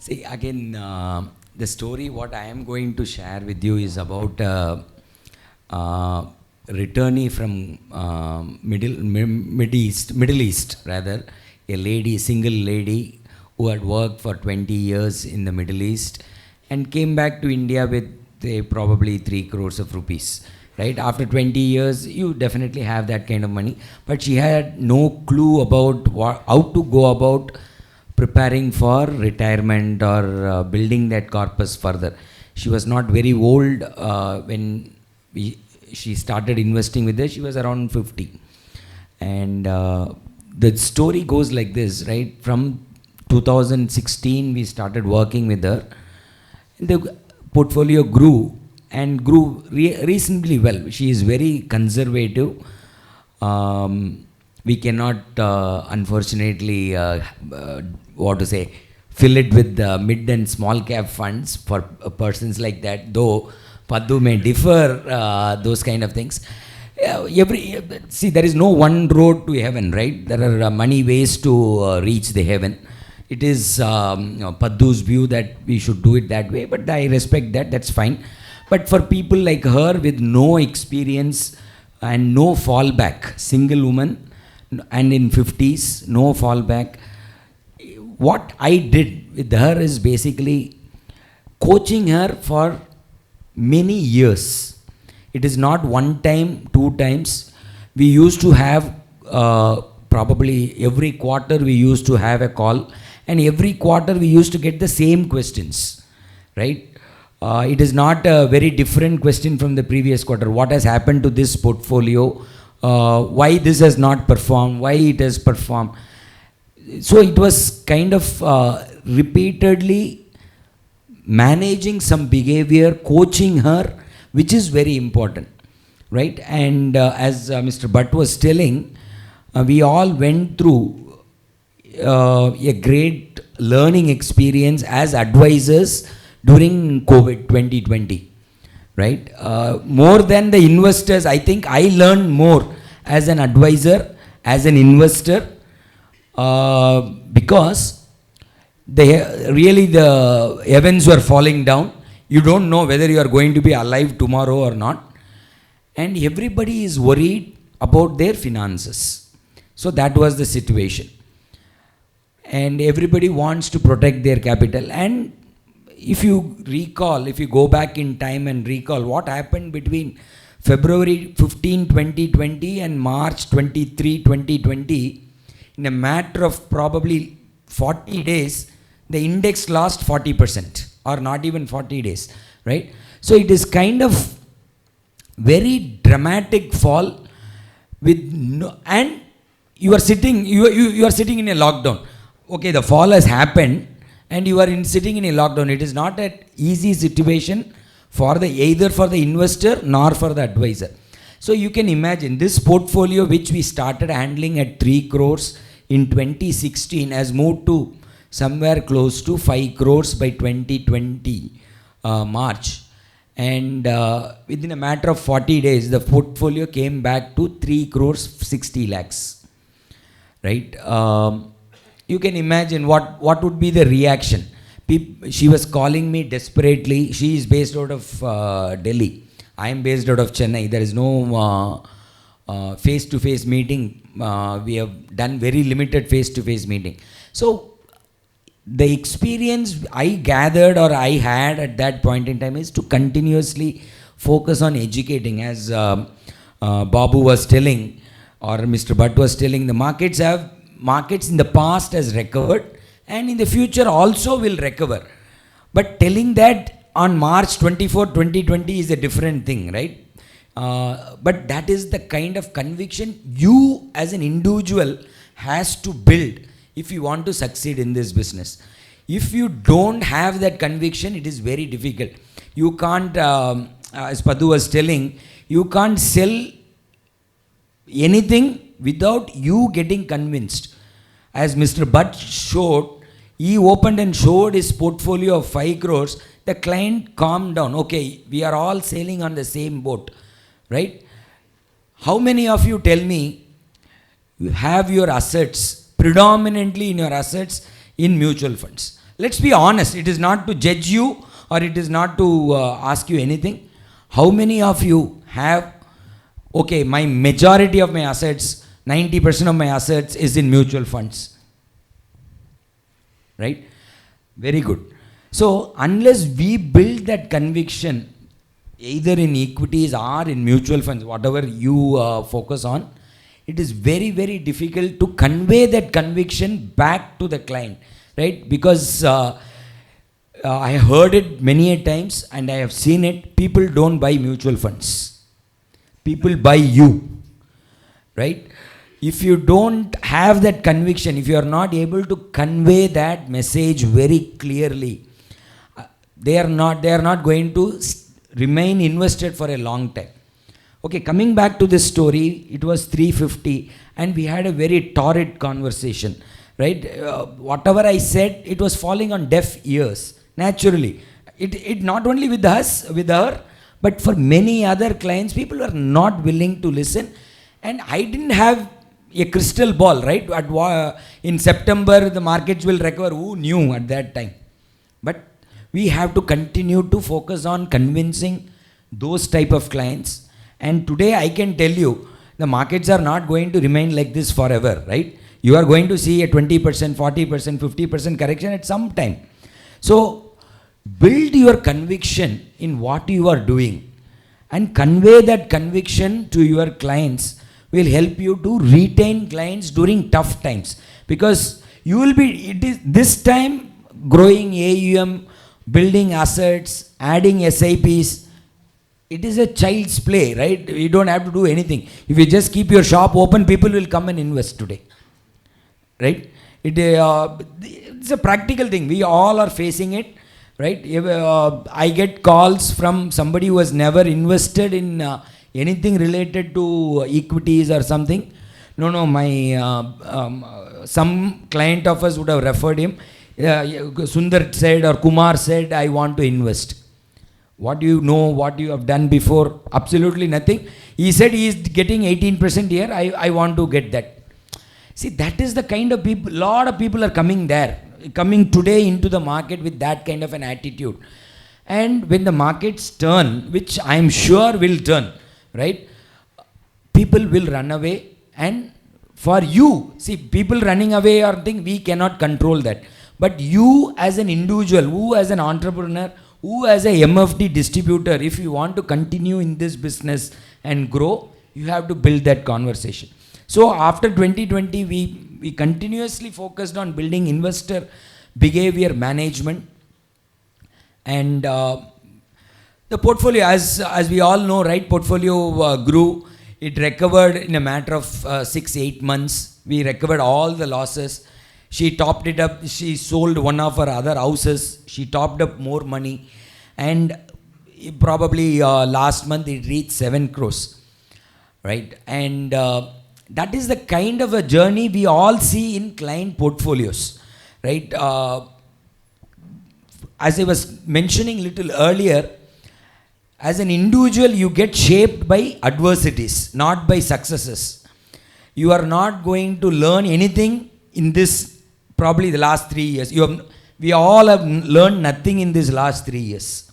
See, again, the story what I am going to share with you is about returnee from Middle East rather, a lady, single lady who had worked for 20 years in the Middle East and came back to India with probably 3 crores of rupees. Right? After 20 years, you definitely have that kind of money. But she had no clue about how to go about preparing for retirement or building that corpus further. She was not very old when she started investing with us. She was around 50. And the story goes like this, right? From 2016, we started working with her. The portfolio grew and grew reasonably well. She is very conservative. We cannot, unfortunately, fill it with mid and small cap funds for persons like that, though Paddu may differ, those kind of things. See, there is no one road to heaven, right? There are many ways to reach the heaven. It is Paddu's view that we should do it that way, but I respect that, that's fine. But for people like her with no experience and no fallback, single woman and in 50s, no fallback, what I did with her is basically coaching her for many years. It is not one time, 2 times. We used to have probably every quarter we used to have a call, and every quarter we used to get the same questions, right? It is not a very different question from the previous quarter. What has happened to this portfolio? Why this has not performed? Why it has performed? So it was kind of repeatedly managing some behavior, coaching her, which is very important, right? And as Mr. Bhatt was telling, we all went through a great learning experience as advisors during COVID 2020, right? More than the investors, I think I learned more as an advisor, as an investor, because the heavens were falling down. You don't know whether you are going to be alive tomorrow or not. And everybody is worried about their finances. So that was the situation. And everybody wants to protect their capital. And if you recall, if you go back in time and recall what happened between February 15, 2020 and March 23, 2020, in a matter of probably 40 days, the index lost 40%, or not even 40 days, right? So it is kind of very dramatic fall with and you are sitting in a lockdown. Okay, the fall has happened and you are sitting in a lockdown. It is not an easy situation for either for the investor nor for the advisor. So you can imagine this portfolio, which we started handling at 3 crores in 2016, has moved to somewhere close to 5 crores by 2020 March. And within a matter of 40 days, the portfolio came back to 3 crores 60 lakhs. Right? You can imagine what would be the reaction. She was calling me desperately. She is based out of Delhi. I am based out of Chennai. There is no face-to-face meeting. We have done very limited face-to-face meeting. So the experience I gathered or I had at that point in time is to continuously focus on educating. As Babu was telling, or Mr. Bhatt was telling, the markets in the past has recovered and in the future also will recover. But telling that on March 24, 2020 is a different thing, right? But that is the kind of conviction you as an individual has to build if you want to succeed in this business. If you don't have that conviction, it is very difficult. You can't, as Paddu was telling, you can't sell anything without you getting convinced. As Mr. Bhatt showed, he opened and showed his portfolio of 5 crores. The client calmed down. Okay, we are all sailing on the same boat, right? How many of you, tell me, you have your assets, predominantly in your assets in mutual funds? let's be honest, it is not to judge you or it is not to ask you anything. How many of you have, okay, my majority of my assets, 90% of my assets is in mutual funds, right? Very good. So unless we build that conviction, either in equities or in mutual funds, whatever you focus on, it is very, very difficult to convey that conviction back to the client, right? Because I heard it many a times and I have seen it. People don't buy mutual funds. People buy you, right? If you don't have that conviction, if you are not able to convey that message very clearly, they are not going to remain invested for a long time. Okay, coming back to this story, it was 3:50 and we had a very torrid conversation, right? Whatever I said, it was falling on deaf ears, naturally. It not only with us, with her, but for many other clients, people were not willing to listen. And I didn't have a crystal ball, right? In September, the markets will recover. Who knew at that time? But we have to continue to focus on convincing those type of clients. And today I can tell you, the markets are not going to remain like this forever, right? You are going to see a 20%, 40%, 50% correction at some time. So build your conviction in what you are doing and convey that conviction to your clients will help you to retain clients during tough times. Because you will be, it is this time growing AUM, building assets, adding SIPs, it is a child's play, right? You don't have to do anything. If you just keep your shop open, people will come and invest today, right? It's a practical thing. We all are facing it, right? I get calls from somebody who has never invested in anything related to equities or something. No, my some client of us would have referred him. Sundar said or Kumar said, I want to invest. What do you know? What you have done before? Absolutely nothing. He said he is getting 18% here. I want to get that. See, that is the kind of people, lot of people are coming today into the market with that kind of an attitude. And when the markets turn, which I am sure will turn, right? People will run away. And for you, see, people running away or thing, we cannot control that. But you as an individual, who as an entrepreneur, who as a MFD distributor, if you want to continue in this business and grow, you have to build that conversation. So after 2020, we continuously focused on building investor behavior management. And the portfolio, as we all know, right, portfolio grew. It recovered in a matter of 6-8 months. We recovered all the losses. She topped it up. She sold one of her other houses. She topped up more money. And probably last month it reached 7 crores. Right? And that is the kind of a journey we all see in client portfolios. Right? As I was mentioning little earlier, as an individual, you get shaped by adversities, not by successes. You are not going to learn anything in this probably the last 3 years. We all have learned nothing in this last 3 years.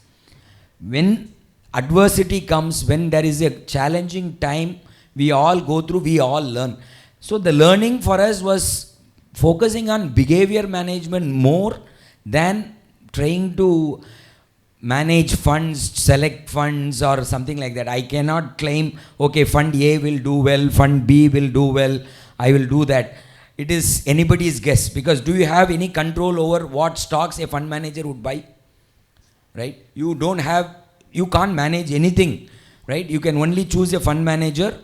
When adversity comes, when there is a challenging time, we all go through, we all learn. So the learning for us was focusing on behavior management more than trying to manage funds, select funds or something like that. I cannot claim, okay, fund A will do well, fund B will do well, I will do that. It is anybody's guess, because do you have any control over what stocks a fund manager would buy? Right? You can't manage anything, right? You can only choose a fund manager,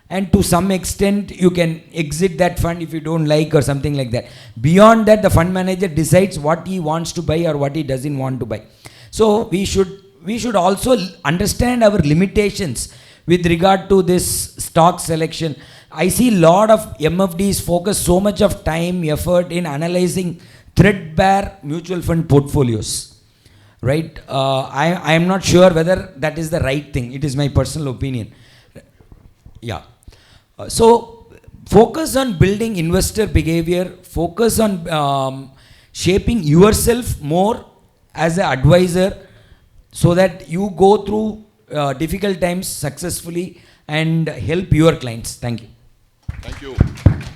and to some extent you can exit that fund if you don't like or something like that. Beyond that, the fund manager decides what he wants to buy or what he doesn't want to buy. So we should also understand our limitations with regard to this stock selection. I see a lot of MFDs focus so much of time, effort in analyzing threadbare mutual fund portfolios. Right? I am not sure whether that is the right thing. It is my personal opinion. Yeah. So focus on building investor behavior. Focus on shaping yourself more as an advisor so that you go through difficult times successfully and help your clients. Thank you. Thank you.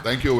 Thank you.